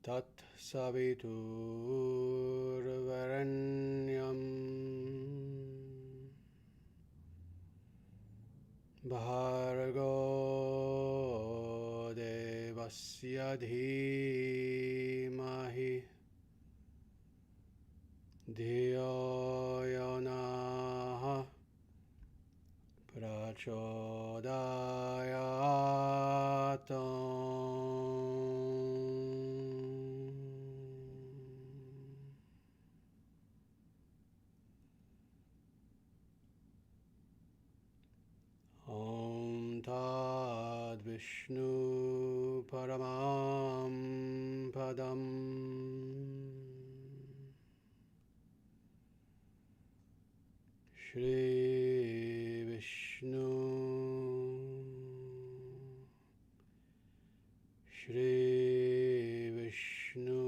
Tat saviturvarenyam Bhargo devasya dhimahi Dhiyo yona prachodayata. Om Tad Vishnu Paramam Padam Shri Vishnu Shri Vishnu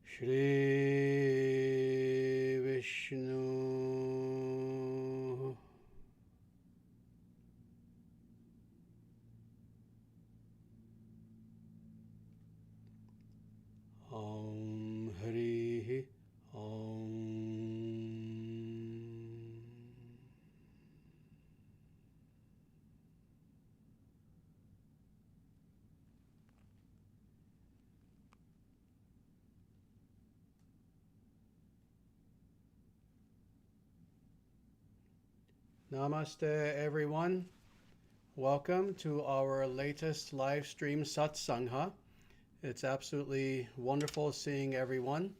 Shri Vishnu Om Hri Om. Namaste, everyone. Welcome to our latest live stream satsangha. It's absolutely wonderful seeing everyone.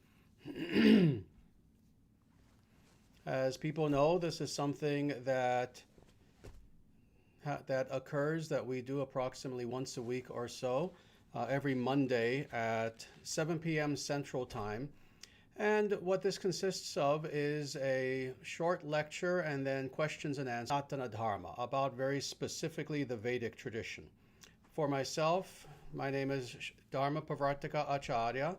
As people know, this is something that occurs, that we do approximately once a week or so, every Monday at 7 p.m. Central Time. And what this consists of is a short lecture and then questions and answers, Sanatana Dharma, about very specifically the Vedic tradition. For myself, my name is Dharma Pavartaka Acharya,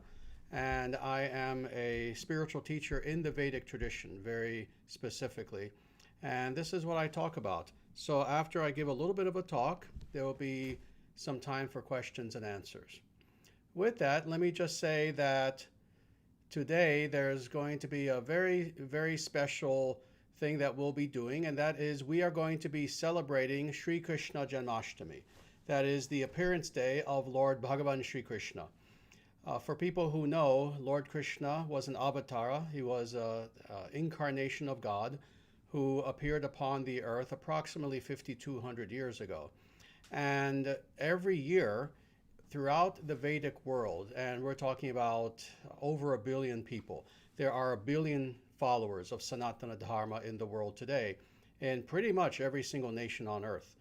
and I am a spiritual teacher in the Vedic tradition, very specifically. And this is what I talk about. So after I give a little bit of a talk, there will be some time for questions and answers. With that, let me just say that today there's going to be a very, very special thing that we'll be doing, and that is we are going to be celebrating Sri Krishna Janmashtami. That is the appearance day of Lord Bhagavan Sri Krishna. For people who know, Lord Krishna was an avatara. He was an incarnation of God who appeared upon the earth approximately 5,200 years ago. And every year, throughout the Vedic world, and we're talking about over 1 billion people, there are 1 billion followers of Sanatana Dharma in the world today, in pretty much every single nation on earth.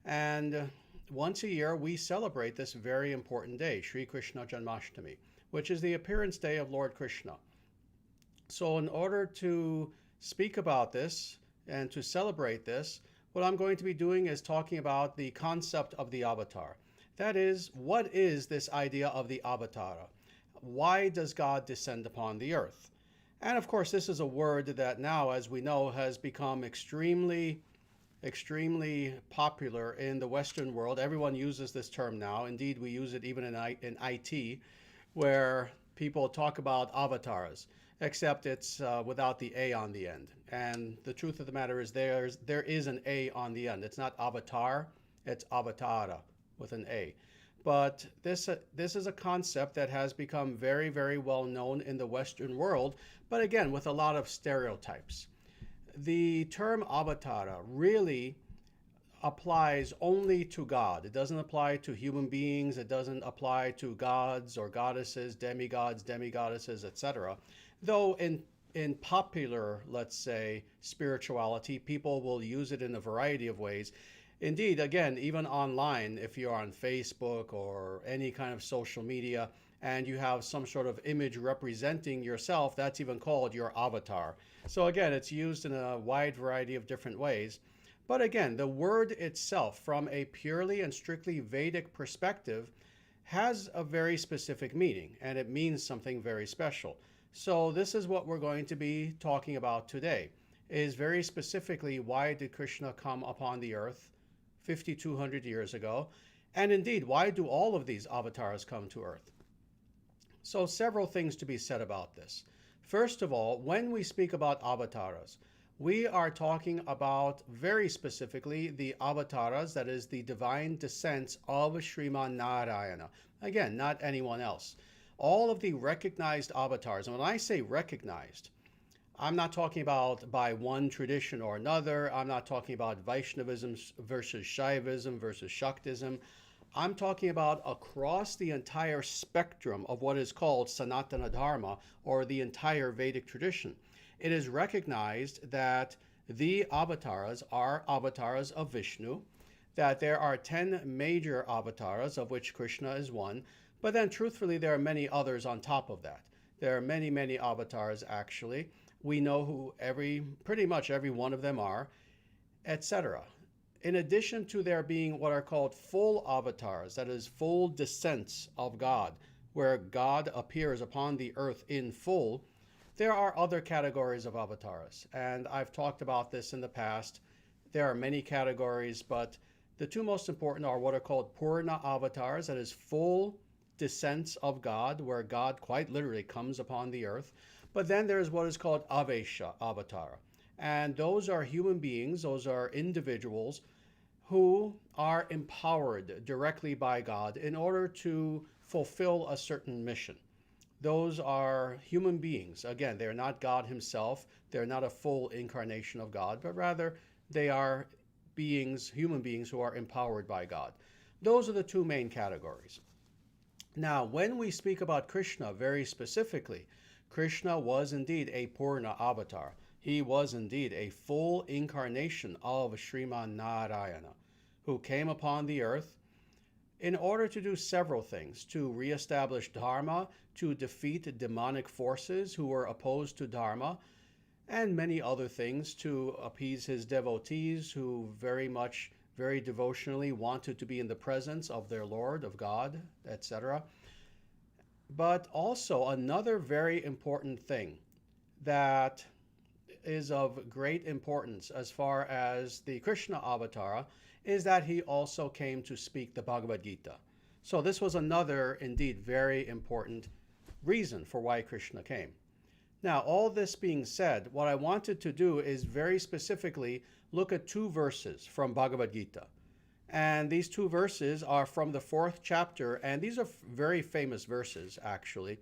And once a year, we celebrate this very important day, Sri Krishna Janmashtami, which is the appearance day of Lord Krishna. So in order to speak about this and to celebrate this, what I'm going to be doing is talking about the concept of the avatar. That is, what is this idea of the Avatara? Why does God descend upon the earth? And of course, this is a word that now, as we know, has become extremely popular in the Western world. Everyone uses this term now. Indeed, we use it even in IT, where people talk about avataras, except it's without the A on the end. And the truth of the matter is there is an A on the end. It's not avatar, it's avatara with an A. But this is a concept that has become very, very well known in the Western world, but again, with a lot of stereotypes. The term avatara really applies only to God. It doesn't apply to human beings. It doesn't apply to gods or goddesses, demigods, demigoddesses, etc. Though in popular, let's say, spirituality, people will use it in a variety of ways. Indeed, again, even online, if you're on Facebook or any kind of social media and you have some sort of image representing yourself, that's even called your avatar. So again, it's used in a wide variety of different ways. But again, the word itself, from a purely and strictly Vedic perspective, has a very specific meaning, and it means something very special. So this is what we're going to be talking about today, is very specifically, why did Krishna come upon the earth 5,200 years ago? And indeed, why do all of these avatars come to earth? So several things to be said about this. First of all, when we speak about avataras, we are talking about very specifically the avataras, that is the divine descents of Sriman Narayana. Again, not anyone else. All of the recognized avatars, and when I say recognized, I'm not talking about by one tradition or another. I'm not talking about Vaishnavism versus Shaivism versus Shaktism. I'm talking about across the entire spectrum of what is called Sanatana Dharma, or the entire Vedic tradition. It is recognized that the avatars are avatars of Vishnu, that there are 10 major avatars, of which Krishna is one, but then truthfully there are many others on top of that. There are many, many avatars actually. We know who pretty much every one of them are, etc. In addition to there being what are called full avatars, that is full descents of God, where God appears upon the earth in full, there are other categories of avatars. And I've talked about this in the past. There are many categories, but the two most important are what are called Purna avatars, that is full descents of God, where God quite literally comes upon the earth. But then there is what is called Avesha avatara. And those are human beings, those are individuals who are empowered directly by God in order to fulfill a certain mission. Those are human beings. Again, they're not God himself. They're not a full incarnation of God, but rather they are beings, human beings who are empowered by God. Those are the two main categories. Now, when we speak about Krishna very specifically, Krishna was indeed a Purna avatar. He was indeed a full incarnation of Sriman Narayana, who came upon the earth in order to do several things: to reestablish Dharma, to defeat demonic forces who were opposed to Dharma, and many other things, to appease his devotees who very devotionally wanted to be in the presence of their Lord, of God, etc. But also another very important thing that is of great importance as far as the Krishna Avatara is that he also came to speak the Bhagavad Gita. So this was another, indeed, very important reason for why Krishna came. Now, all this being said, what I wanted to do is very specifically look at two verses from Bhagavad Gita. And these two verses are from the 4th chapter, and these are very famous verses, actually.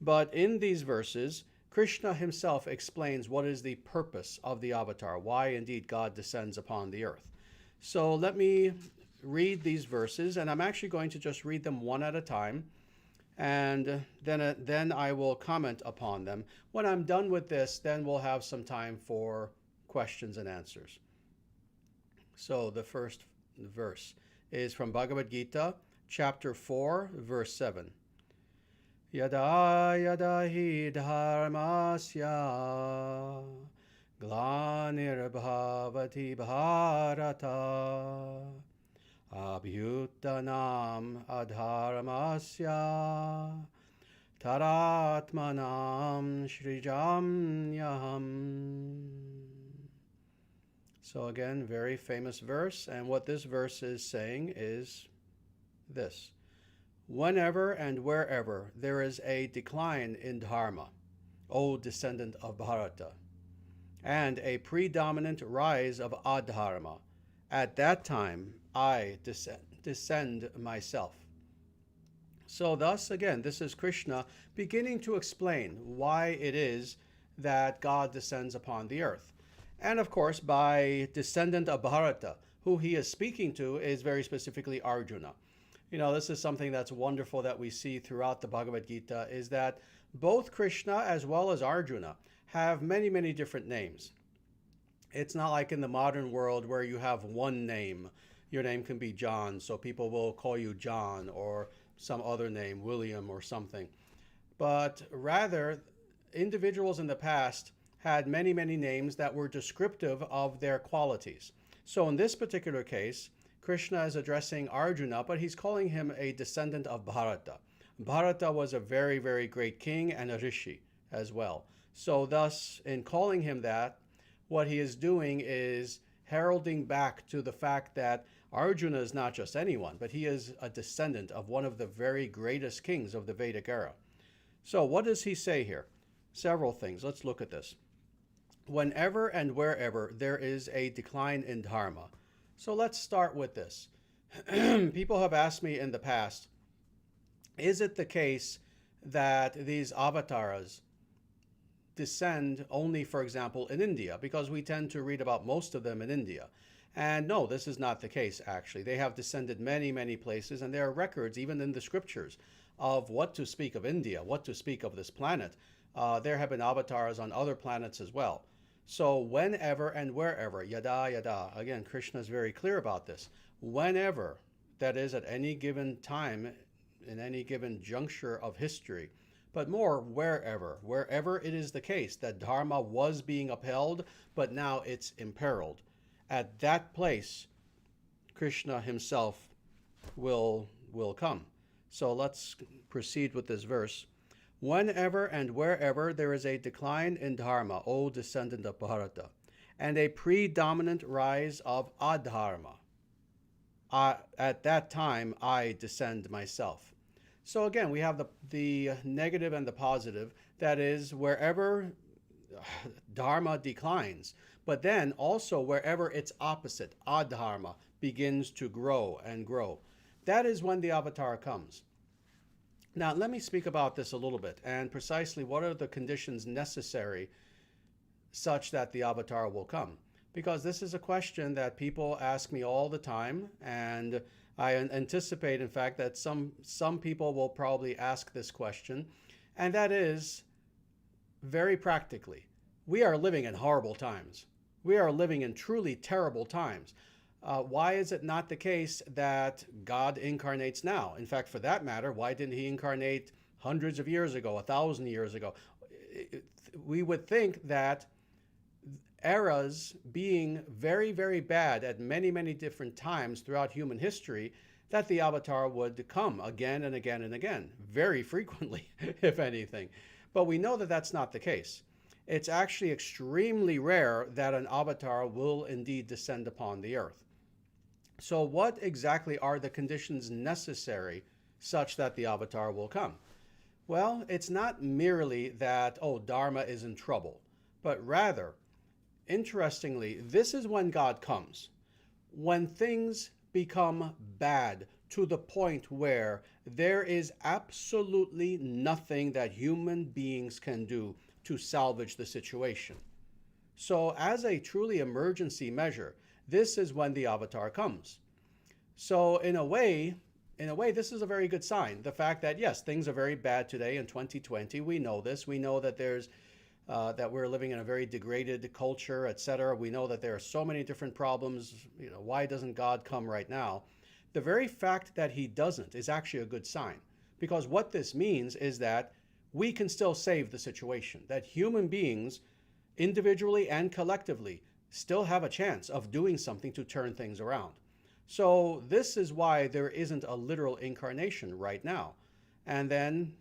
But in these verses, Krishna himself explains what is the purpose of the avatar, why indeed God descends upon the earth. So let me read these verses, and I'm actually going to just read them one at a time, and then I will comment upon them. When I'm done with this, then we'll have some time for questions and answers. So the first verse is from Bhagavad Gita, chapter 4, verse 7. Yada yada hi dharmasya glanirabhavati bharata abhyutanam adharmasya taratmanam srijamyaham. So again, very famous verse, and what this verse is saying is this: whenever and wherever there is a decline in Dharma, O descendant of Bharata, and a predominant rise of Adharma, at that time I descend myself. So thus, again, this is Krishna beginning to explain why it is that God descends upon the earth. And of course, by descendant of Bharata, who he is speaking to is very specifically Arjuna. You know, this is something that's wonderful that we see throughout the Bhagavad Gita, is that both Krishna as well as Arjuna have many, many different names. It's not like in the modern world where you have one name. Your name can be John, so people will call you John, or some other name, William or something. But rather, individuals in the past had many, many names that were descriptive of their qualities. So in this particular case, Krishna is addressing Arjuna, but he's calling him a descendant of Bharata. Bharata was a very, very great king and a rishi as well. So thus, in calling him that, what he is doing is heralding back to the fact that Arjuna is not just anyone, but he is a descendant of one of the very greatest kings of the Vedic era. So what does he say here? Several things. Let's look at this. Whenever and wherever there is a decline in dharma. So let's start with this. People have asked me in the past, is it the case that these avataras descend only, for example, in India? Because we tend to read about most of them in India. And no, this is not the case, actually. They have descended many, many places, and there are records, even in the scriptures, of what to speak of India, what to speak of this planet. There have been avatars on other planets as well. So whenever and wherever, yada, yada, again, Krishna is very clear about this. Whenever, that is at any given time, in any given juncture of history, but more wherever it is the case that dharma was being upheld, but now it's imperiled. At that place, Krishna himself will come. So let's proceed with this verse. Whenever and wherever there is a decline in dharma, O descendant of Bharata, and a predominant rise of adharma, at that time I descend myself. So again, we have the negative and the positive. That is, wherever dharma declines, but then also wherever its opposite, adharma, begins to grow and grow. That is when the avatar comes. Now, let me speak about this a little bit, and precisely what are the conditions necessary such that the avatar will come? Because this is a question that people ask me all the time, and I anticipate, in fact, that some people will probably ask this question, and that is, very practically, we are living in horrible times. We are living in truly terrible times. Why is it not the case that God incarnates now? In fact, for that matter, why didn't he incarnate hundreds of years ago, 1,000 years ago? We would think that eras being very, very bad at many, many different times throughout human history, that the avatar would come again and again and again, very frequently, if anything. But we know that that's not the case. It's actually extremely rare that an avatar will indeed descend upon the earth. So what exactly are the conditions necessary such that the avatar will come? Well, it's not merely that, oh, Dharma is in trouble, but rather, interestingly, this is when God comes. When things become bad to the point where there is absolutely nothing that human beings can do to salvage the situation. So as a truly emergency measure, this is when the avatar comes. So in a way, this is a very good sign. The fact that, yes, things are very bad today in 2020. We know this. We know that that we're living in a very degraded culture, etc. We know that there are so many different problems. Why doesn't God come right now? The very fact that he doesn't is actually a good sign, because what this means is that we can still save the situation, that human beings, individually and collectively, still have a chance of doing something to turn things around. So this is why there isn't a literal incarnation right now. And then,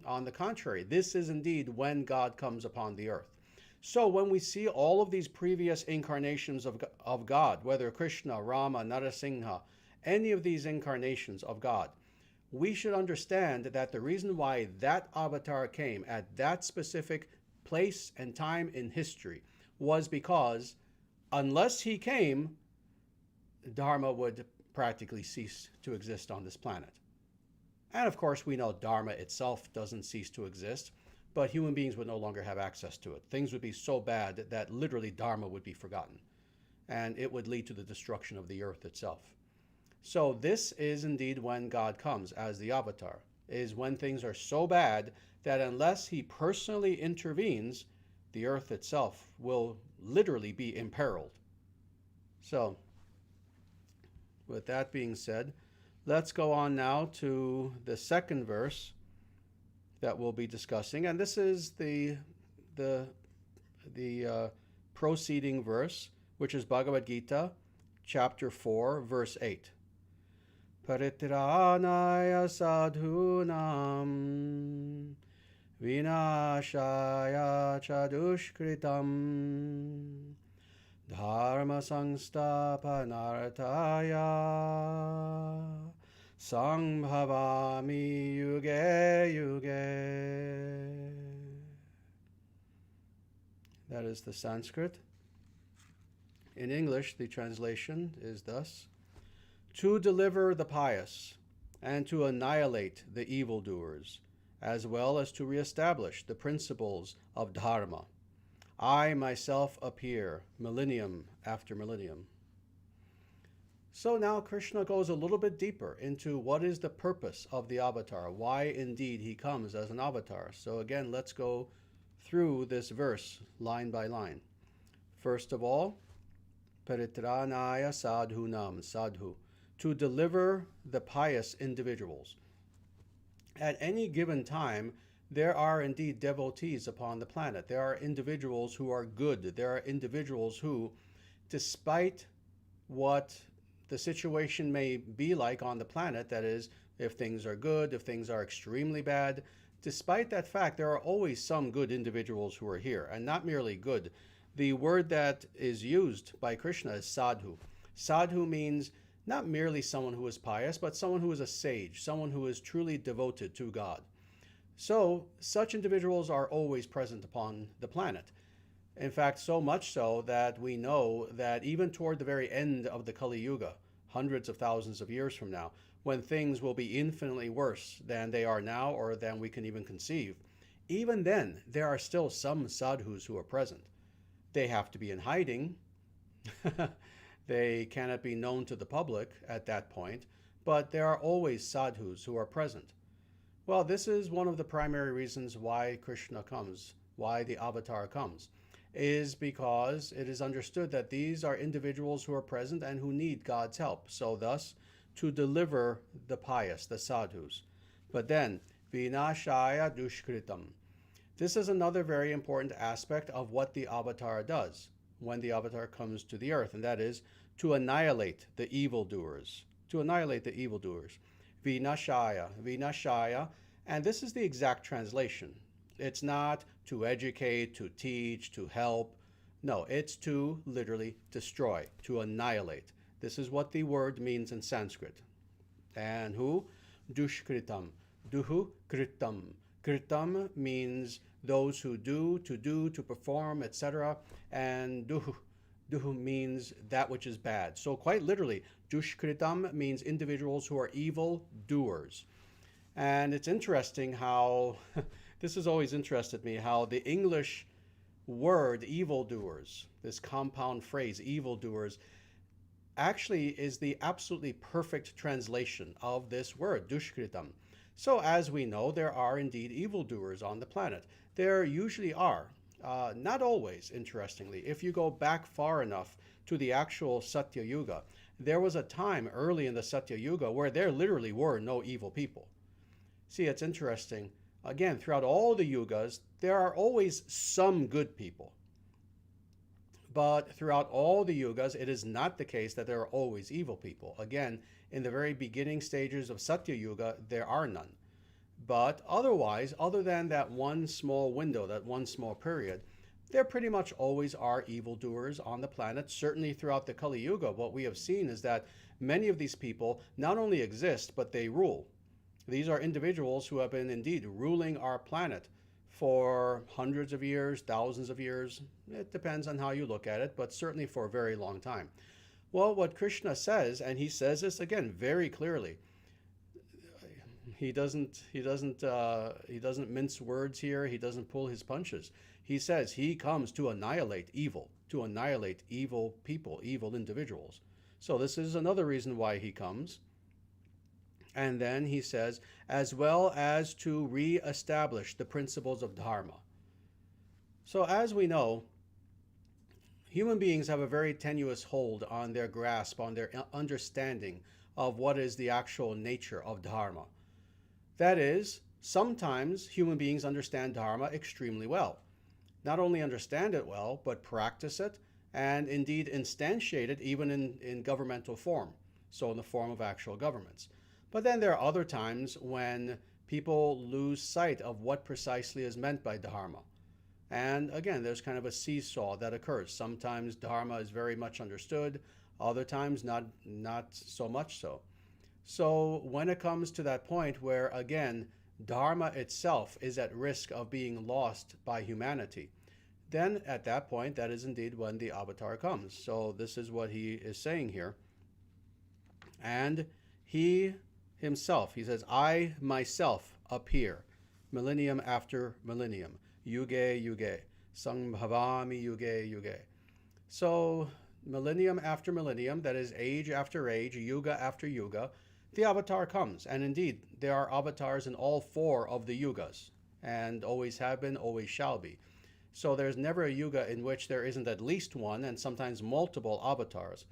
on the contrary, this is indeed when God comes upon the earth. So when we see all of these previous incarnations of God, whether Krishna, Rama, Narasimha, any of these incarnations of God, we should understand that the reason why that avatar came at that specific place and time in history was because unless he came, Dharma would practically cease to exist on this planet. And of course, we know Dharma itself doesn't cease to exist, but human beings would no longer have access to it. Things would be so bad that literally Dharma would be forgotten, and it would lead to the destruction of the earth itself. So this is indeed when God comes as the avatar, is when things are so bad that unless he personally intervenes, the earth itself will literally be imperiled. So, with that being said, let's go on now to the second verse that we'll be discussing, and this is the proceeding verse, which is Bhagavad Gita, chapter 4, verse 8. Paritranaya sadhunam vinashaya chadushkritam Dharma Sangstapanartaya Sangbhavami Yuge Yuge. That is the Sanskrit. In English, the translation is thus: to deliver the pious and to annihilate the evildoers, as well as to reestablish the principles of Dharma, I myself appear millennium after millennium. So now Krishna goes a little bit deeper into what is the purpose of the avatar, why indeed he comes as an avatar. So again, let's go through this verse line by line. First of all, Paritranaya sadhunam, sadhu, to deliver the pious individuals. At any given time, there are indeed devotees upon the planet. There are individuals who are good. There are individuals who, despite what the situation may be like on the planet, that is, if things are good, if things are extremely bad, despite that fact, there are always some good individuals who are here, and not merely good. The word that is used by Krishna is sadhu. Sadhu means not merely someone who is pious, but someone who is a sage, someone who is truly devoted to God. So, such individuals are always present upon the planet. In fact, so much so that we know that even toward the very end of the Kali Yuga, hundreds of thousands of years from now, when things will be infinitely worse than they are now or than we can even conceive, even then, there are still some sadhus who are present. They have to be in hiding. They cannot be known to the public at that point, but there are always sadhus who are present. Well, this is one of the primary reasons why Krishna comes, why the avatar comes, is because it is understood that these are individuals who are present and who need God's help. So thus, to deliver the pious, the sadhus. But then, vinashaya dushkritam. This is another very important aspect of what the avatar does when the avatar comes to the earth, and that is to annihilate the evildoers. To annihilate the evildoers. Vinashaya, vinashaya, and this is the exact translation. It's not to educate, to teach, to help. No, it's to literally destroy, to annihilate. This is what the word means in Sanskrit. And who? Dushkritam. Duhu kritam. Kritam means those who do, to perform, etc. And duhu means that which is bad. So quite literally, dushkritam means individuals who are evil doers. And it's interesting how, this has always interested me, how the English word evildoers, this compound phrase evildoers, actually is the absolutely perfect translation of this word, dushkritam. So as we know, there are indeed evildoers on the planet. There usually are. Not always, interestingly. If you go back far enough to the actual Satya Yuga, there was a time early in the Satya Yuga where there literally were no evil people. See, it's interesting. Again, throughout all the yugas, there are always some good people. But throughout all the yugas, it is not the case that there are always evil people. Again, in the very beginning stages of Satya Yuga, there are none. But otherwise, other than that one small window, that one small period, there pretty much always are evildoers on the planet. Certainly throughout the Kali Yuga, what we have seen is that many of these people not only exist, but they rule. These are individuals who have been indeed ruling our planet for hundreds of years, thousands of years. It depends on how you look at it, but certainly for a very long time. Well, what Krishna says, and he says this again very clearly, he doesn't mince words here. He doesn't pull his punches. He says he comes to annihilate evil people, evil individuals. So this is another reason why he comes. And then he says, as well as to re-establish the principles of Dharma. So as we know, human beings have a very tenuous hold on their grasp, on their understanding of what is the actual nature of Dharma. That is, sometimes human beings understand Dharma extremely well. Not only understand it well, but practice it, and indeed instantiate it even in governmental form, so in the form of actual governments. But then there are other times when people lose sight of what precisely is meant by Dharma. And again, there's kind of a seesaw that occurs. Sometimes Dharma is very much understood, other times not so much so. So when it comes to that point where, again, Dharma itself is at risk of being lost by humanity, then at that point, that is indeed when the avatar comes. So this is what he is saying here. And he himself, he says, I myself appear, millennium after millennium, yuge yuge, sangbhavami yuge yuge. So millennium after millennium, that is age after age, yuga after yuga, the avatar comes. And indeed, there are avatars in all four of the yugas, and always have been, always shall be. So there's never a yuga in which there isn't at least one, and sometimes multiple avatars.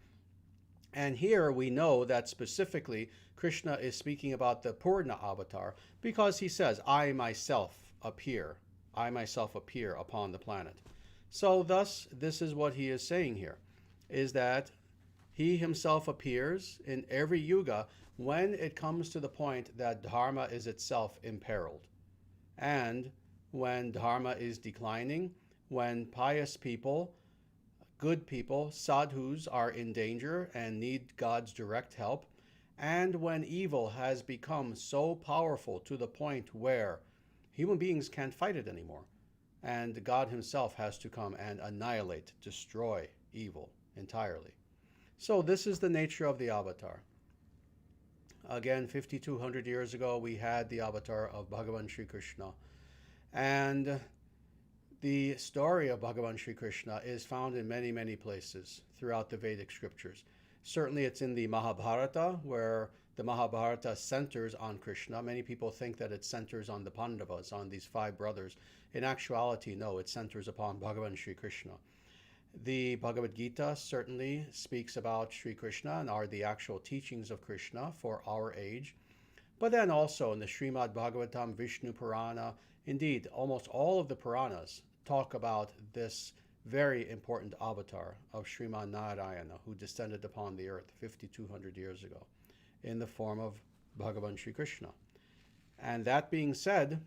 And here we know that specifically Krishna is speaking about the Purna avatar, because he says, I myself appear upon the planet. So thus, this is what he is saying here, is that he himself appears in every yuga when it comes to the point that Dharma is itself imperiled. And when Dharma is declining, when pious people, good people, sadhus, are in danger and need God's direct help, and when evil has become so powerful to the point where human beings can't fight it anymore, and God himself has to come and annihilate, destroy evil entirely. So this is the nature of the avatar. Again, 5,200 years ago, we had the avatar of Bhagavan Sri Krishna. And the story of Bhagavan Sri Krishna is found in many, many places throughout the Vedic scriptures. Certainly it's in the Mahabharata, where the Mahabharata centers on Krishna. Many people think that it centers on the Pandavas, on these five brothers. In actuality, no, it centers upon Bhagavan Sri Krishna. The Bhagavad Gita certainly speaks about Sri Krishna and are the actual teachings of Krishna for our age. But then also in the Srimad Bhagavatam, Vishnu Purana, indeed, almost all of the Puranas talk about this very important avatar of Sriman Narayana, who descended upon the earth 5,200 years ago in the form of Bhagavan Sri Krishna. And that being said,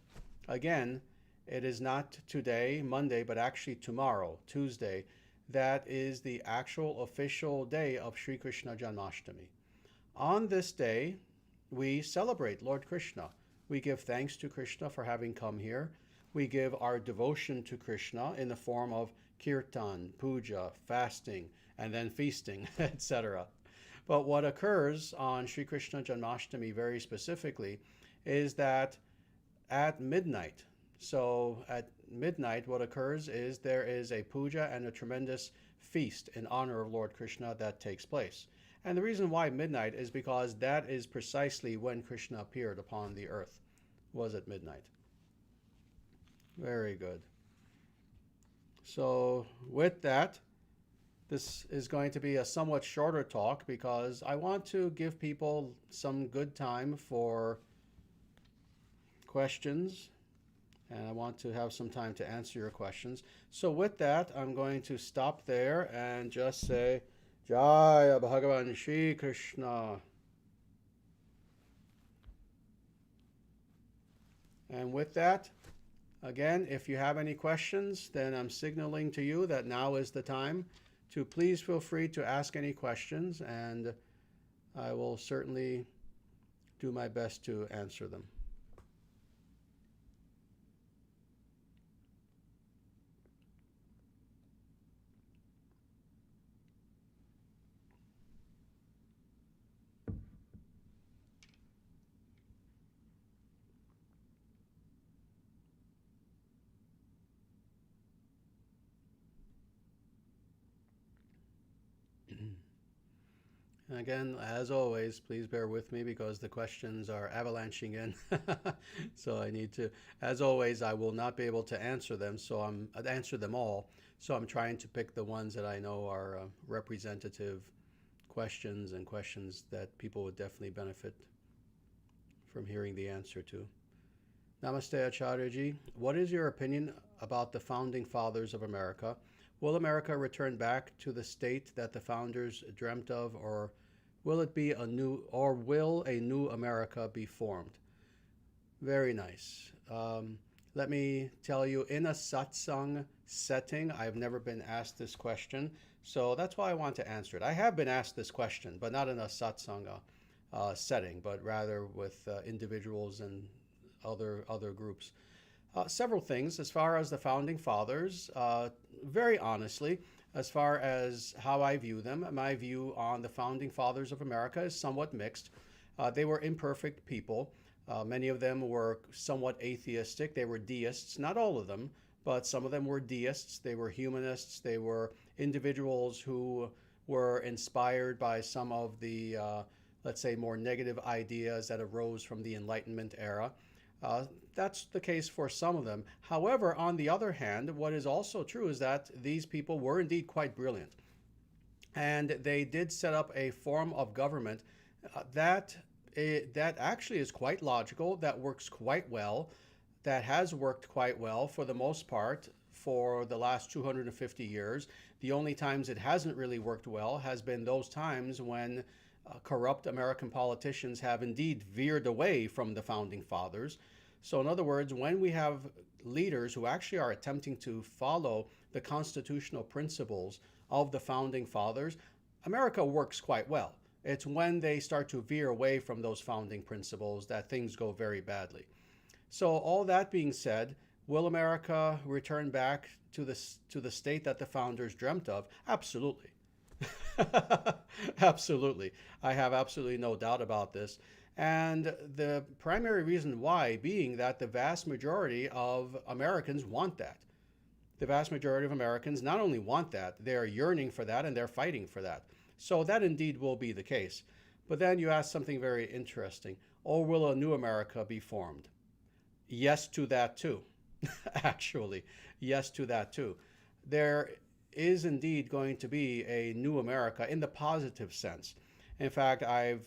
again, it is not today, Monday, but actually tomorrow, Tuesday, that is the actual official day of Sri Krishna Janmashtami. On this day, we celebrate Lord Krishna. We give thanks to Krishna for having come here. We give our devotion to Krishna in the form of kirtan, puja, fasting, and then feasting, etc. But what occurs on Sri Krishna Janmashtami very specifically is that at midnight, so at midnight, what occurs is there is a puja and a tremendous feast in honor of Lord Krishna that takes place. And the reason why midnight is because that is precisely when Krishna appeared upon the earth, was at midnight. Very good. So with that, this is going to be a somewhat shorter talk because I want to give people some good time for questions, and I want to have some time to answer your questions. So with that, I'm going to stop there and just say, Jaya Bhagavan Sri Krishna. And with that, again, if you have any questions, then I'm signaling to you that now is the time to please feel free to ask any questions, and I will certainly do my best to answer them. Again, as always, please bear with me because the questions are avalanching in. So I need to, as always, I will not be able to answer them, answer them all. So I'm trying to pick the ones that I know are representative questions and questions that people would definitely benefit from hearing the answer to. Namaste Acharyaji. What is your opinion about the founding fathers of America? Will America return back to the state that the founders dreamt of, or will a new America be formed? Very nice. let me tell you, in a satsang setting, I've never been asked this question, so that's why I want to answer it. I have been asked this question, but not in a satsanga setting, but rather with individuals and other groups. Several things as far as the founding fathers, very honestly, as far as how I view them, my view on the founding fathers of America is somewhat mixed. They were imperfect people. Many of them were somewhat atheistic. They were deists, not all of them, but some of them were deists. They were humanists. They were individuals who were inspired by some of the, let's say, more negative ideas that arose from the Enlightenment era. That's the case for some of them. However, on the other hand, what is also true is that these people were indeed quite brilliant. And they did set up a form of government that actually is quite logical, that works quite well, that has worked quite well for the most part for the last 250 years. The only times it hasn't really worked well has been those times when corrupt American politicians have indeed veered away from the founding fathers. So in other words, when we have leaders who actually are attempting to follow the constitutional principles of the founding fathers, America works quite well. It's when they start to veer away from those founding principles that things go very badly. So all that being said, will America return back to the state that the founders dreamt of? Absolutely. Absolutely. I have absolutely no doubt about this. And the primary reason why being that the vast majority of Americans want that. The vast majority of Americans not only want that, they're yearning for that and they're fighting for that. So that indeed will be the case. But then you ask something very interesting. Or will a new America be formed? Yes to that too. Actually, yes to that too. There is indeed going to be a new America in the positive sense. In fact, I've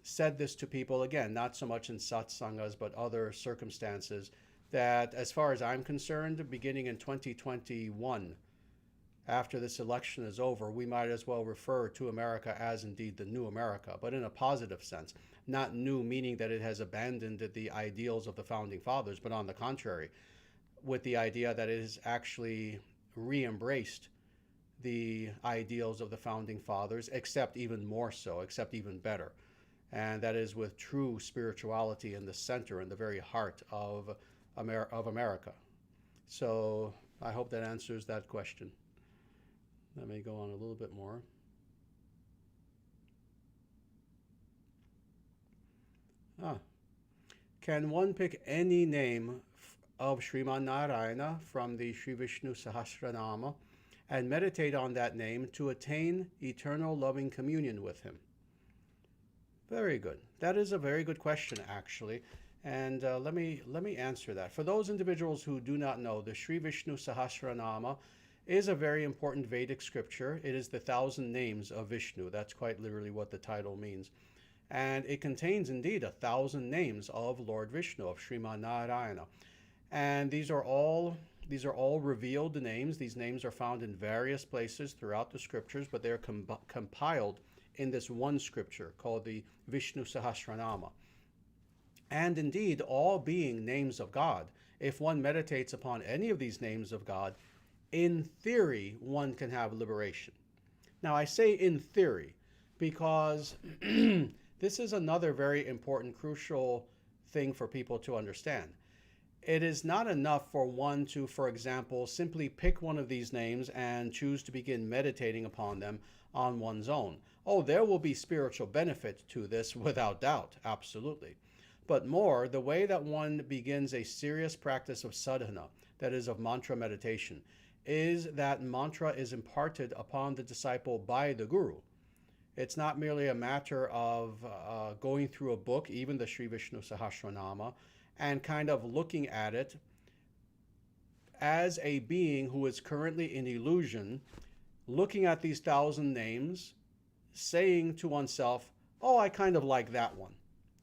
said this to people, again, not so much in satsangas, but other circumstances, that as far as I'm concerned, beginning in 2021, after this election is over, we might as well refer to America as indeed the new America, but in a positive sense. Not new meaning that it has abandoned the ideals of the founding fathers, but on the contrary, with the idea that it has actually re-embraced the ideals of the founding fathers, except even more so, except even better. And that is with true spirituality in the center, in the very heart of America. So I hope that answers that question. Let me go on a little bit more. Can one pick any name of Sriman Narayana from the Sri Vishnu Sahasranama and meditate on that name to attain eternal loving communion with him? Very good. That is a very good question, actually. And let me answer that. For those individuals who do not know, the Sri Vishnu Sahasranama is a very important Vedic scripture. It is the 1,000 names of Vishnu. That's quite literally what the title means. And it contains indeed 1,000 names of Lord Vishnu, of Sriman Narayana. And these are all revealed names. These names are found in various places throughout the scriptures, but they're compiled in this one scripture called the Vishnu Sahasranama. And indeed, all being names of God, if one meditates upon any of these names of God, in theory, one can have liberation. Now, I say in theory because this is another very important, crucial thing for people to understand. It is not enough for one to, for example, simply pick one of these names and choose to begin meditating upon them on one's own. Oh, there will be spiritual benefit to this without doubt, absolutely. But more, the way that one begins a serious practice of sadhana, that is of mantra meditation, is that mantra is imparted upon the disciple by the guru. It's not merely a matter of going through a book, even the Sri Vishnu Sahasranama, and kind of looking at it as a being who is currently in illusion, looking at these 1,000 names, saying to oneself, oh, I kind of like that one.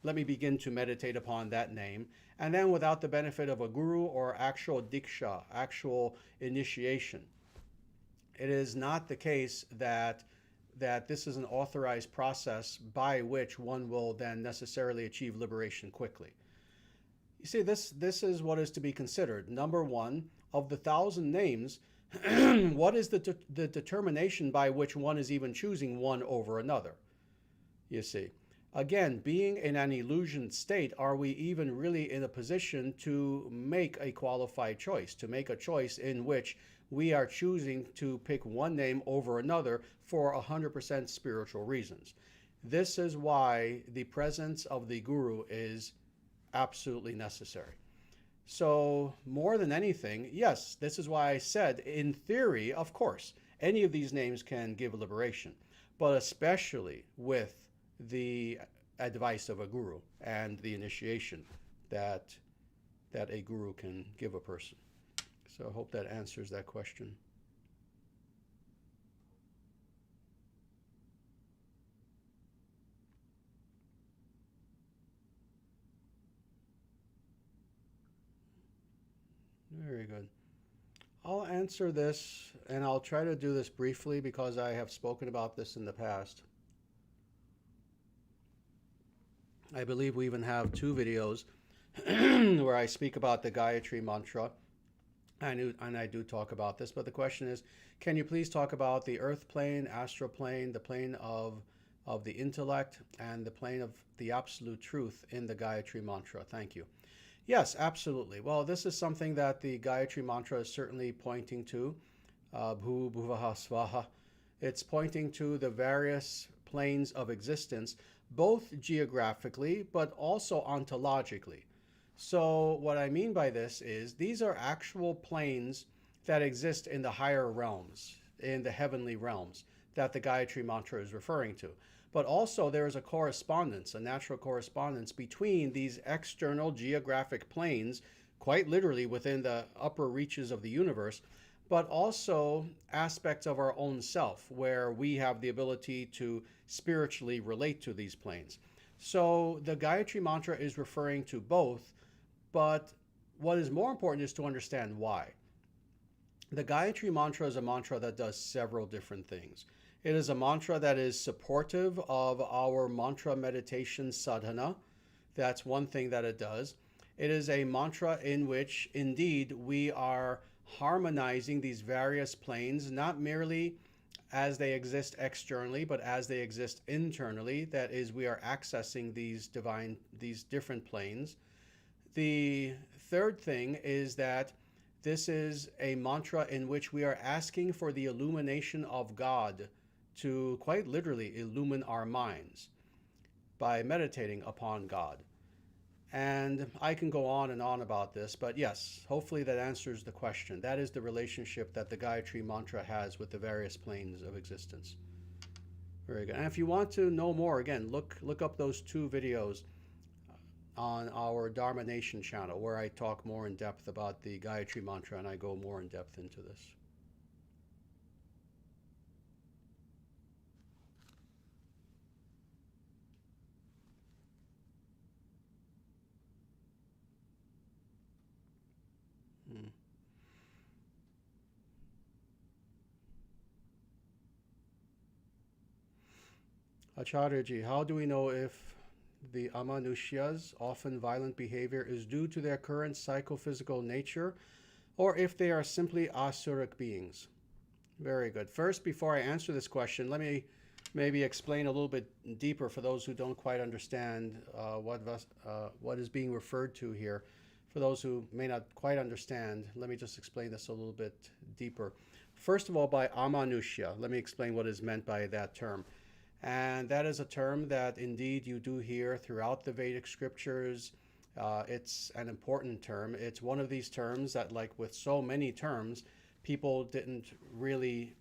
Let me begin to meditate upon that name. And then without the benefit of a guru or actual diksha, actual initiation. It is not the case that this is an authorized process by which one will then necessarily achieve liberation quickly. You see, this is what is to be considered. Number one, of the 1,000 names, what is the determination by which one is even choosing one over another? You see, again, being in an illusion state, are we even really in a position to make a qualified choice, to make a choice in which we are choosing to pick one name over another for 100% spiritual reasons? This is why the presence of the guru is absolutely necessary. So more than anything, yes, this is why I said, in theory, of course, any of these names can give liberation, but especially with the advice of a guru and the initiation that a guru can give a person. So I hope that answers that question. Very good. I'll answer this, and I'll try to do this briefly because I have spoken about this in the past. I believe we even have 2 videos where I speak about the Gayatri mantra, and I do talk about this, but the question is, can you please talk about the earth plane, astral plane, the plane of the intellect, and the plane of the absolute truth in the Gayatri mantra? Thank you. Yes, absolutely. Well, this is something that the Gayatri mantra is certainly pointing to. Bhu Bhuvaha Swaha. It's pointing to the various planes of existence, both geographically, but also ontologically. So what I mean by this is these are actual planes that exist in the higher realms, in the heavenly realms, that the Gayatri mantra is referring to. But also there is a correspondence, a natural correspondence between these external geographic planes, quite literally within the upper reaches of the universe, but also aspects of our own self where we have the ability to spiritually relate to these planes. So the Gayatri mantra is referring to both, but what is more important is to understand why. The Gayatri mantra is a mantra that does several different things. It is a mantra that is supportive of our mantra meditation sadhana. That's one thing that it does. It is a mantra in which, indeed, we are harmonizing these various planes, not merely as they exist externally, but as they exist internally. That is, we are accessing these different planes. The third thing is that this is a mantra in which we are asking for the illumination of God to quite literally illumine our minds by meditating upon God. And I can go on and on about this, but yes, hopefully that answers the question. That is the relationship that the Gayatri mantra has with the various planes of existence. Very good. And if you want to know more, again, look up those 2 videos on our Dharma Nation channel where I talk more in depth about the Gayatri mantra and I go more in depth into this. Acharyaji, how do we know if the Amanushya's often violent behavior is due to their current psychophysical nature, or if they are simply asuric beings? Very good. First, before I answer this question, let me maybe explain a little bit deeper for those who don't quite understand what is being referred to here. For those who may not quite understand, let me just explain this a little bit deeper. First of all, by Amanushya, let me explain what is meant by that term. And that is a term that indeed you do hear throughout the Vedic scriptures. It's an important term. It's one of these terms that, like with so many terms, people didn't really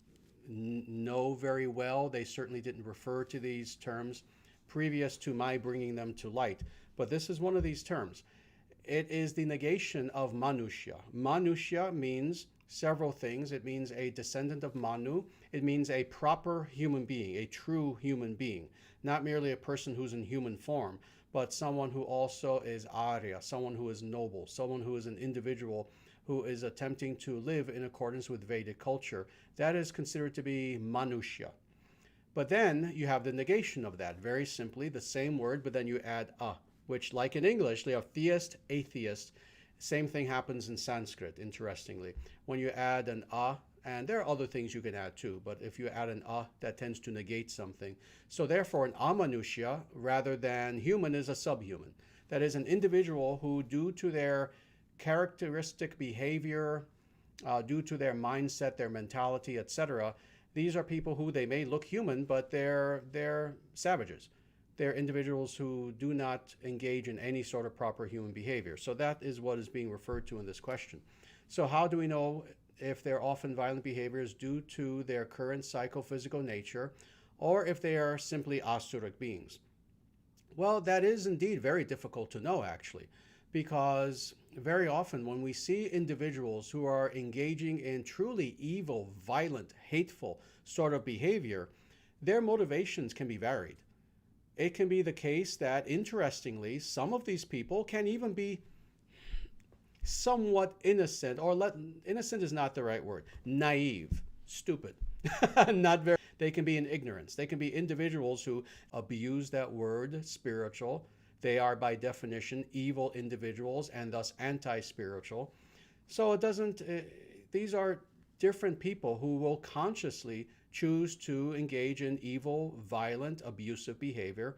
know very well. They certainly didn't refer to these terms previous to my bringing them to light. But this is one of these terms. It is the negation of Manushya. Manushya means several things. It means a descendant of Manu. It means a proper human being, a true human being, not merely a person who's in human form, but someone who also is Arya, someone who is noble, someone who is an individual who is attempting to live in accordance with Vedic culture. That is considered to be Manushya. But then you have the negation of that. Very simply, the same word, but then you add a. which, like in English, they are theist, atheist. Same thing happens in Sanskrit, interestingly. When you add an a, and there are other things you can add too, but if you add an a, that tends to negate something. So therefore, an amanushya, rather than human, is a subhuman. That is an individual who, due to their characteristic behavior, due to their mindset, their mentality, etc., these are people who they may look human, but they're savages. They're individuals who do not engage in any sort of proper human behavior. So that is what is being referred to in this question. So how do we know if they're often violent behaviors due to their current psychophysical nature, or if they are simply asuric beings? Well, that is indeed very difficult to know, actually, because very often when we see individuals who are engaging in truly evil, violent, hateful sort of behavior, their motivations can be varied. It can be the case that, interestingly, some of these people can even be somewhat innocent, or innocent is not the right word, naive, stupid, not very. They can be in ignorance. They can be individuals who abuse that word, spiritual. They are, by definition, evil individuals and thus anti-spiritual. So these are different people who will consciously choose to engage in evil, violent, abusive behavior.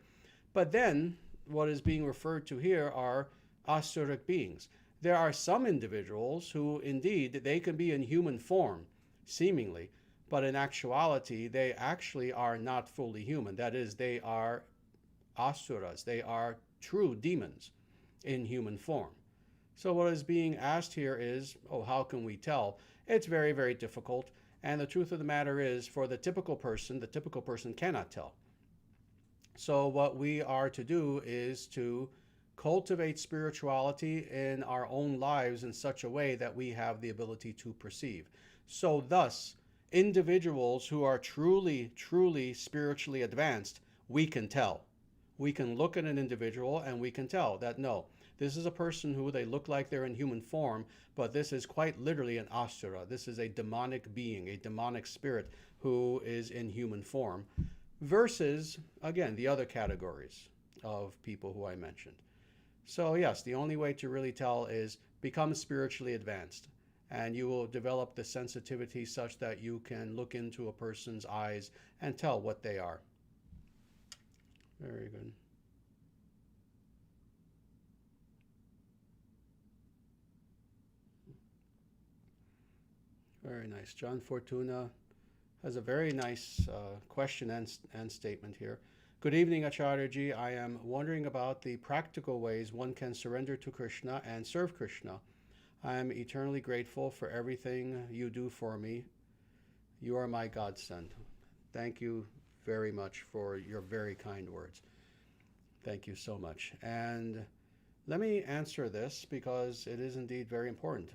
But then, what is being referred to here are asuric beings. There are some individuals who, indeed, they can be in human form, seemingly, but in actuality, they actually are not fully human. That is, they are asuras. They are true demons in human form. So what is being asked here is, how can we tell? It's very, very difficult. And the truth of the matter is, for the typical person cannot tell. So what we are to do is to cultivate spirituality in our own lives in such a way that we have the ability to perceive. So thus, individuals who are truly, truly spiritually advanced, we can tell. We can look at an individual and we can tell that, no, this is a person who they look like they're in human form, but this is quite literally an asura. This is a demonic being, a demonic spirit who is in human form, versus, again, the other categories of people who I mentioned. So yes, the only way to really tell is become spiritually advanced, and you will develop the sensitivity such that you can look into a person's eyes and tell what they are. Very good. Very nice. John Fortuna has a very nice question and statement here. Good evening, Acharyaji. I am wondering about the practical ways one can surrender to Krishna and serve Krishna. I am eternally grateful for everything you do for me. You are my godsend. Thank you very much for your very kind words. Thank you so much. And let me answer this because it is indeed very important.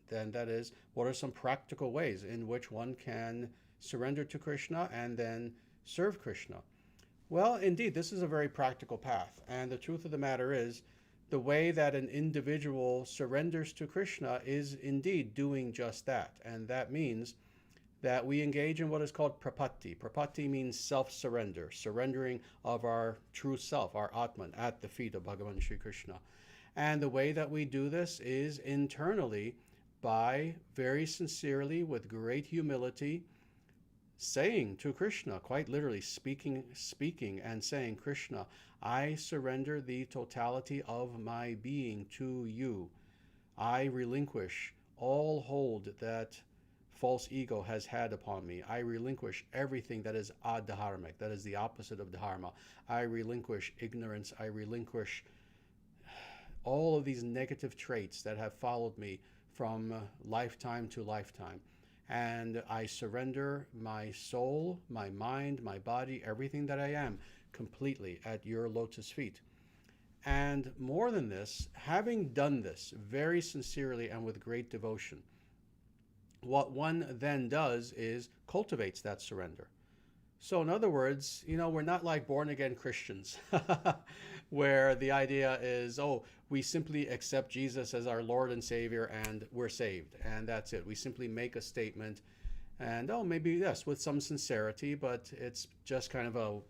Then that is, what are some practical ways in which one can surrender to Krishna and then serve Krishna? Well, indeed, this is a very practical path. And the truth of the matter is, the way that an individual surrenders to Krishna is indeed doing just that. And that means that we engage in what is called prapatti. Prapatti means self-surrender, surrendering of our true self, our Atman, at the feet of Bhagavan Sri Krishna. And the way that we do this is internally by very sincerely, with great humility, saying to Krishna, quite literally speaking and saying, Krishna, I surrender the totality of my being to you. I relinquish all hold that false ego has had upon me. I relinquish everything that is adharmic, that is the opposite of dharma. I relinquish ignorance. I relinquish all of these negative traits that have followed me from lifetime to lifetime. And I surrender my soul, my mind, my body, everything that I am, completely at your lotus feet. And more than this, having done this very sincerely and with great devotion, what one then does is cultivates that surrender. So in other words, we're not like born-again Christians, where the idea is, we simply accept Jesus as our Lord and Savior and we're saved, and that's it. We simply make a statement and, maybe, yes, with some sincerity, but it's just kind of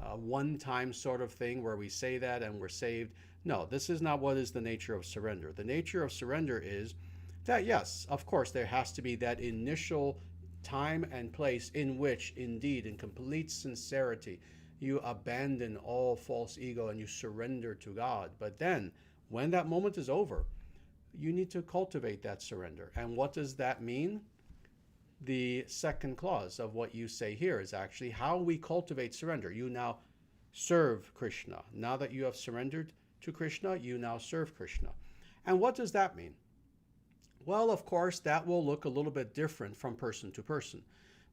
a one-time sort of thing where we say that and we're saved. No, this is not what is the nature of surrender. The nature of surrender is that, yes, of course, there has to be that initial time and place in which, indeed, in complete sincerity, you abandon all false ego and you surrender to God. But then, when that moment is over, you need to cultivate that surrender. And what does that mean? The second clause of what you say here is actually how we cultivate surrender. You now serve Krishna. Now that you have surrendered to Krishna, you now serve Krishna. And what does that mean? Well, of course, that will look a little bit different from person to person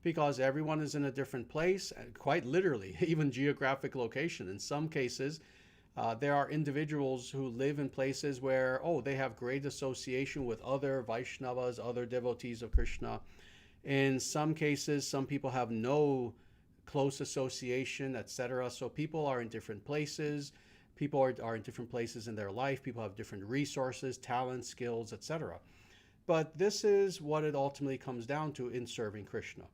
because everyone is in a different place, quite literally, even geographic location. In some cases, there are individuals who live in places where, they have great association with other Vaishnavas, other devotees of Krishna. In some cases, some people have no close association, etc. So people are in different places. People are in different places in their life. People have different resources, talents, skills, etc. But this is what it ultimately comes down to in serving Krishna.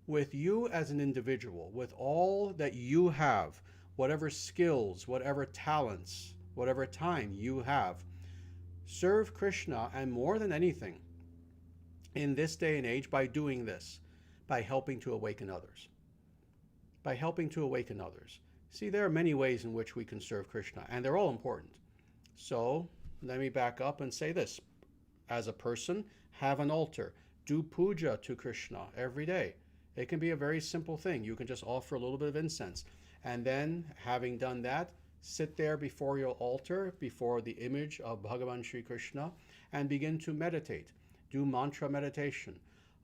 With you as an individual, with all that you have, whatever skills, whatever talents, whatever time you have, serve Krishna, and more than anything, in this day and age, by doing this, by helping to awaken others. By helping to awaken others. See, there are many ways in which we can serve Krishna, and they're all important. So, let me back up and say this. As a person, have an altar. Do puja to Krishna every day. It can be a very simple thing. You can just offer a little bit of incense. And then, having done that, sit there before your altar, before the image of Bhagavan Sri Krishna, and begin to meditate. Do mantra meditation.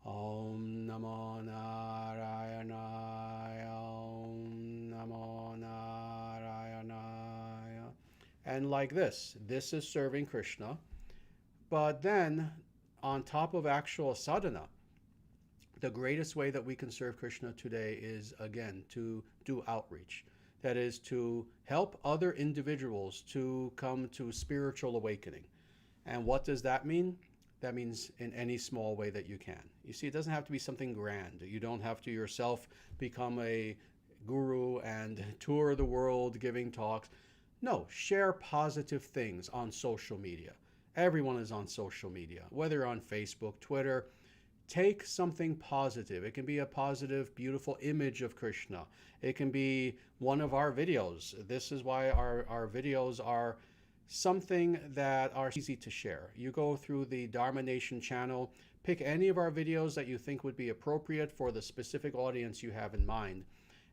Om Namo Narayanaya, Om Namo Narayanaya. And like this is serving Krishna. But then, on top of actual sadhana, the greatest way that we can serve Krishna today is, again, to do outreach. That is, to help other individuals to come to spiritual awakening. And what does that mean? That means in any small way that you can. You see, it doesn't have to be something grand. You don't have to yourself become a guru and tour the world giving talks. No, share positive things on social media. Everyone is on social media, whether on Facebook, Twitter. Take something positive. It can be a positive, beautiful image of Krishna. It can be one of our videos. This is why our videos are something that are easy to share. You go through the Dharma Nation channel, pick any of our videos that you think would be appropriate for the specific audience you have in mind,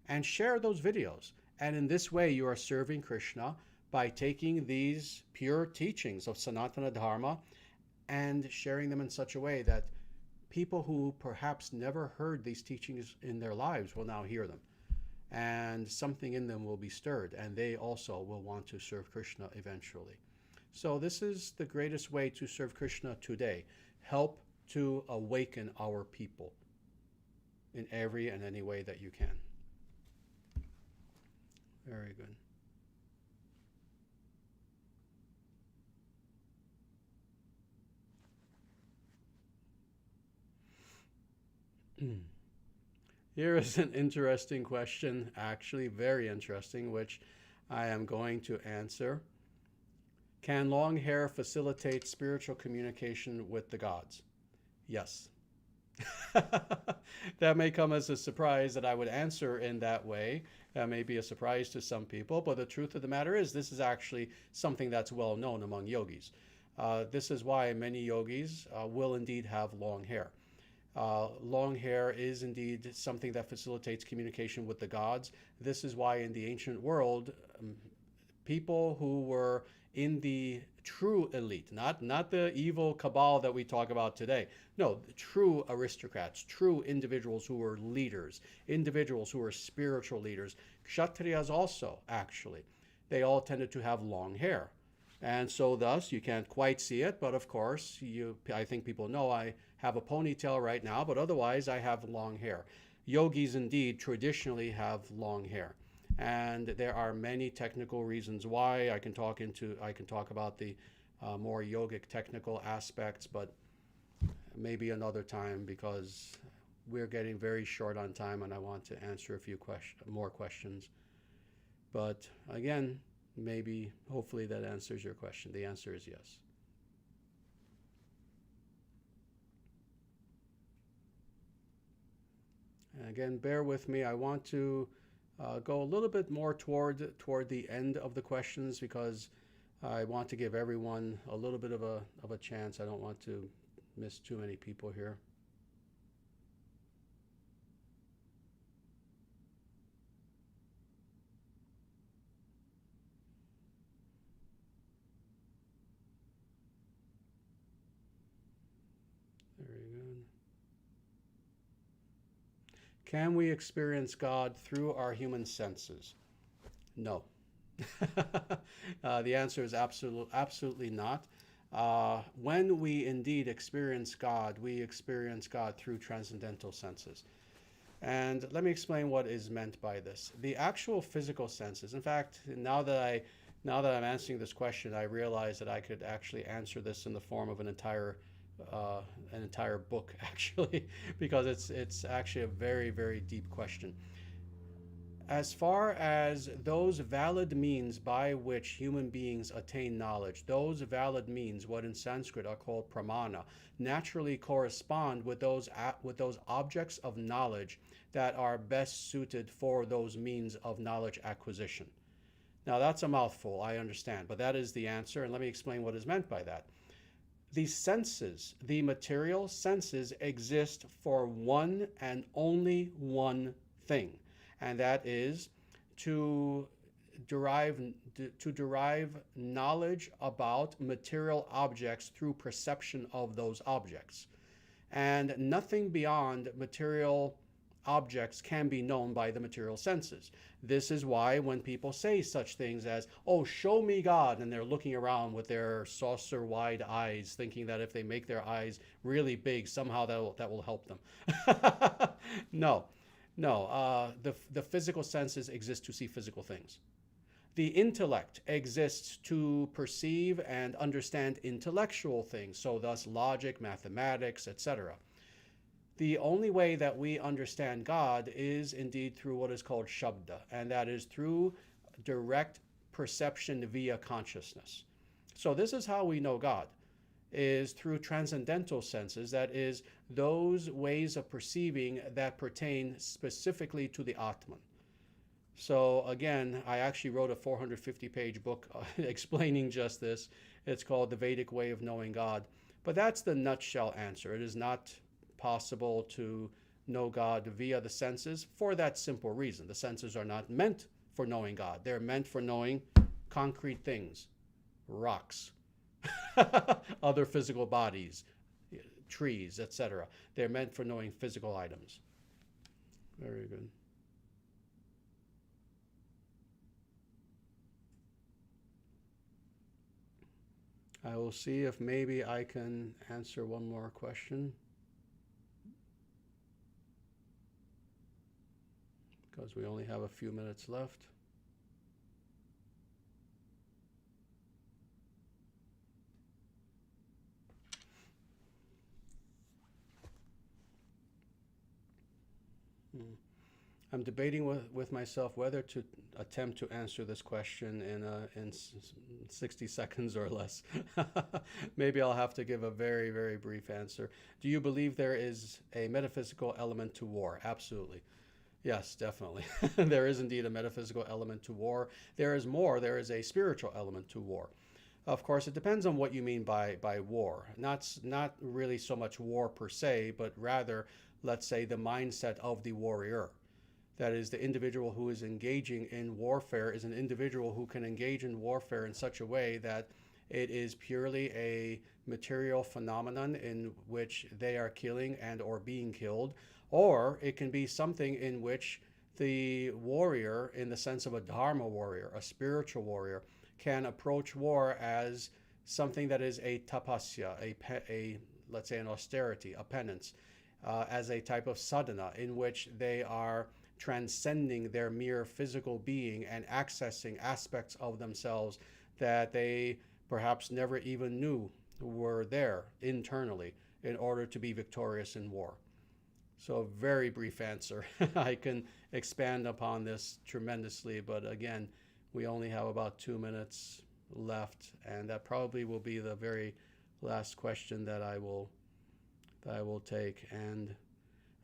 and share those videos. And in this way, you are serving Krishna by taking these pure teachings of Sanatana Dharma and sharing them in such a way that people who perhaps never heard these teachings in their lives will now hear them. And something in them will be stirred, and they also will want to serve Krishna eventually. So this is the greatest way to serve Krishna today. Help to awaken our people in every and any way that you can. Very good. Here is an interesting question, actually very interesting, which I am going to answer. Can long hair facilitate spiritual communication with the gods? Yes. That may come as a surprise that I would answer in that way. That may be a surprise to some people, but the truth of the matter is this is actually something that's well known among yogis. This is why many yogis will indeed have long hair. Long hair is indeed something that facilitates communication with the gods. This is why in the ancient world, people who were in the true elite, not the evil cabal that we talk about today. No, true aristocrats, true individuals who were leaders, individuals who were spiritual leaders. Kshatriyas also, actually. They all tended to have long hair. And so thus, you can't quite see it, but of course, I think people know I have a ponytail right now, but otherwise I have long hair. Yogis indeed traditionally have long hair. And there are many technical reasons why. I can talk about the more yogic technical aspects, but maybe another time because we're getting very short on time and I want to answer a few more questions. But again, maybe, hopefully that answers your question. The answer is yes. And again, bear with me. I want to go a little bit more toward the end of the questions, because I want to give everyone a little bit of a chance. I don't want to miss too many people here. Very good. Can we experience God through our human senses? No. The answer is absolutely not. When we indeed experience God, we experience God through transcendental senses. And let me explain what is meant by this. The actual physical senses, in fact, now that I'm answering this question, I realize that I could actually answer this in the form of an entire book, actually, because it's actually a very, very deep question. As far as those valid means by which human beings attain knowledge, those valid means, what in Sanskrit are called pramana, naturally correspond with those objects of knowledge that are best suited for those means of knowledge acquisition. Now that's a mouthful, I understand, but that is the answer, and let me explain what is meant by that. The senses, the material senses, exist for one and only one thing, and that is to derive knowledge about material objects through perception of those objects. And nothing beyond material objects can be known by the material senses. This is why when people say such things as, oh, show me God, and they're looking around with their saucer-wide eyes, thinking that if they make their eyes really big, somehow that will help them. No. The physical senses exist to see physical things. The intellect exists to perceive and understand intellectual things, so thus logic, mathematics, etc. The only way that we understand God is indeed through what is called shabda, and that is through direct perception via consciousness. So this is how we know God, is through transcendental senses, that is, those ways of perceiving that pertain specifically to the Atman. So again, I actually wrote a 450-page book explaining just this. It's called The Vedic Way of Knowing God. But that's the nutshell answer. It is not possible to know God via the senses for that simple reason. The senses are not meant for knowing God. They're meant for knowing concrete things, rocks, other physical bodies, trees, etc. They're meant for knowing physical items. Very good. I will see if maybe I can answer one more question, because we only have a few minutes left. I'm debating with myself whether to attempt to answer this question in 60 seconds or less. Maybe I'll have to give a very, very brief answer. Do you believe there is a metaphysical element to war? Absolutely. Yes, definitely. There is indeed a metaphysical element to war. There is more. There is a spiritual element to war. Of course, it depends on what you mean by war. Not really so much war per se, but rather, let's say, the mindset of the warrior. That is, the individual who is engaging in warfare is an individual who can engage in warfare in such a way that it is purely a material phenomenon in which they are killing and or being killed, or it can be something in which the warrior, in the sense of a dharma warrior, a spiritual warrior, can approach war as something that is a tapasya, let's say an austerity, a penance, as a type of sadhana in which they are transcending their mere physical being and accessing aspects of themselves that they perhaps never even knew were there internally in order to be victorious in war. So a very brief answer. I can expand upon this tremendously, but again, we only have about 2 minutes left, and that probably will be the very last question that I will take. And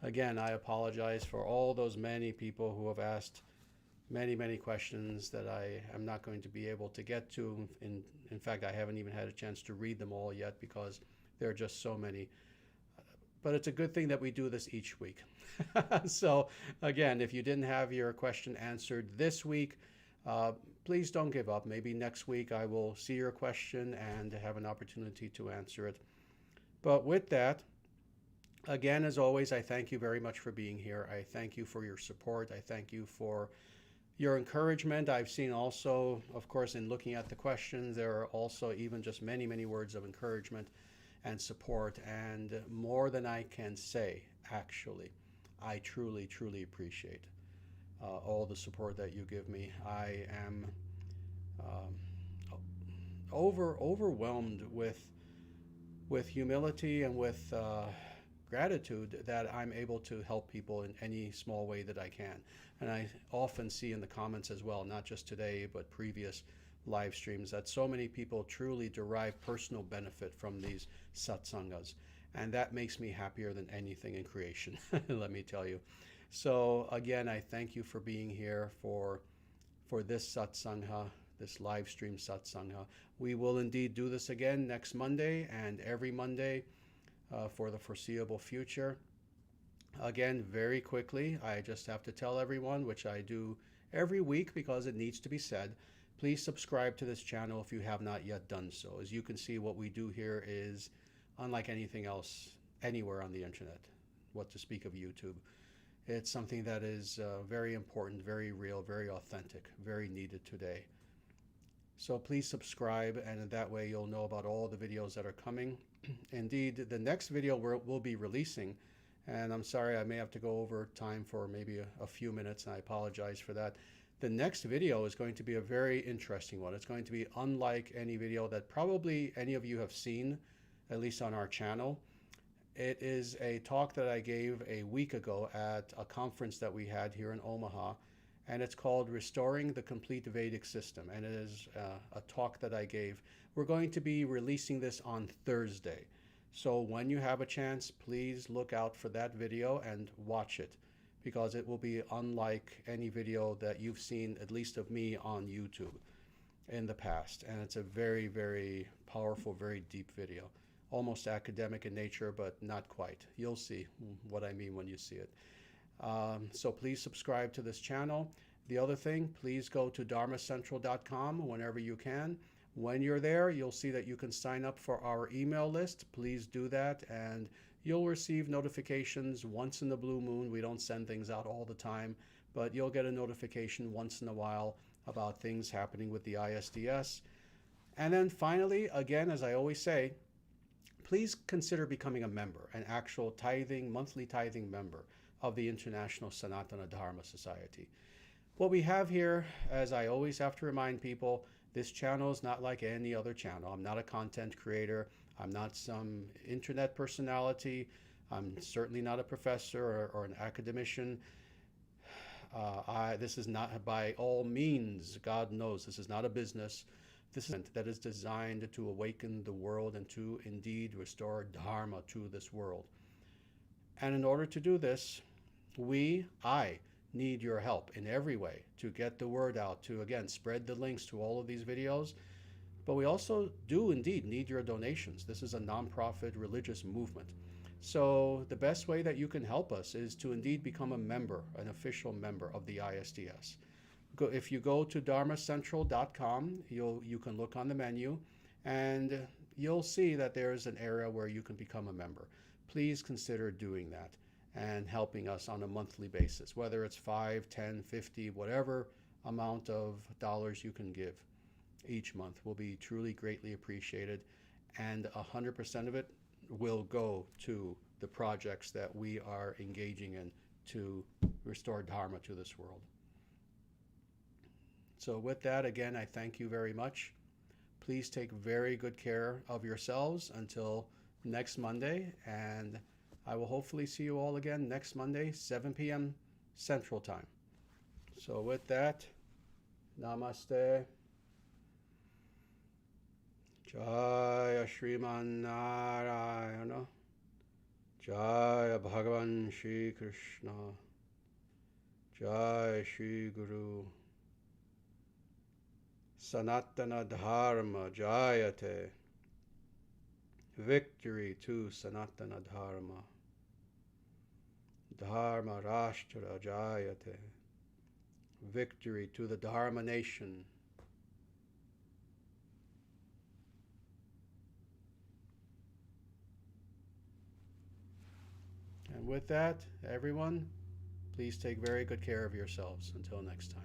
again, I apologize for all those many people who have asked many questions that I am not going to be able to get to. In fact, I haven't even had a chance to read them all yet because there are just so many. But it's a good thing that we do this each week. So again, if you didn't have your question answered this week, please don't give up. Maybe next week I will see your question and have an opportunity to answer it. But with that, again, as always, I thank you very much for being here. I thank you for your support. I thank you for your encouragement. I've seen also, of course, in looking at the questions, there are also even just many words of encouragement and support, and more than I can say, actually. I truly appreciate all the support that you give me. I am overwhelmed with humility and with gratitude that I'm able to help people in any small way that I can. And I often see in the comments as well, not just today, but previous live streams, that so many people truly derive personal benefit from these satsangas. And that makes me happier than anything in creation, let me tell you. So again, I thank you for being here for this satsangha, this live stream satsangha. We will indeed do this again next Monday and every Monday for the foreseeable future. Again, very quickly, I just have to tell everyone, which I do every week because it needs to be said, please subscribe to this channel if you have not yet done so. As you can see, what we do here is unlike anything else anywhere on the internet, what to speak of YouTube. It's something that is very important, very real, very authentic, very needed today. So please subscribe, and that way you'll know about all the videos that are coming. Indeed, the next video we'll be releasing, and I'm sorry I may have to go over time for maybe a few minutes, and I apologize for that. The next video is going to be a very interesting one. It's going to be unlike any video that probably any of you have seen, at least on our channel. It is a talk that I gave a week ago at a conference that we had here in Omaha, and it's called Restoring the Complete Vedic System, and it is a talk that I gave. We're going to be releasing this on Thursday. So when you have a chance, please look out for that video and watch it, because it will be unlike any video that you've seen, at least of me, on YouTube in the past. And it's a very powerful, very deep video. Almost academic in nature, but not quite. You'll see what I mean when you see it. So please subscribe to this channel. The other thing, please go to dharmacentral.com whenever you can. When you're there, you'll see that you can sign up for our email list. Please do that, and you'll receive notifications once in the blue moon. We don't send things out all the time, but you'll get a notification once in a while about things happening with the ISDS. And then finally, again, as I always say, please consider becoming a member, an actual tithing, monthly tithing member of the International Sanatana Dharma Society. What we have here, as I always have to remind people, this channel is not like any other channel. I'm not a content creator. I'm not some internet personality. I'm certainly not a professor or an academician. This is not, by all means, God knows, this is not a business. This is that is designed to awaken the world and to indeed restore Dharma to this world. And in order to do this, I need your help in every way to get the word out, to again spread the links to all of these videos. But we also do indeed need your donations. This is a nonprofit religious movement. So the best way that you can help us is to indeed become a member, an official member of the ISDS. If you go to dharmacentral.com, you can look on the menu, and you'll see that there is an area where you can become a member. Please consider doing that and helping us on a monthly basis, whether it's 5, 10, 50, whatever amount of dollars you can give each month will be truly greatly appreciated, and 100% of it will go to the projects that we are engaging in to restore Dharma to this world. So with that, again, I thank you very much. Please take very good care of yourselves until next Monday, and I will hopefully see you all again next Monday, 7 p.m. Central Time. So with that, Namaste. Jaya Shriman Narayana. Jaya Bhagavan Sri Krishna. Jaya Shri Guru. Sanatana Dharma Jayate. Victory to Sanatana Dharma. Dharma Rashtra Jayate. Victory to the Dharma nation. And with that, everyone, please take very good care of yourselves. Until next time.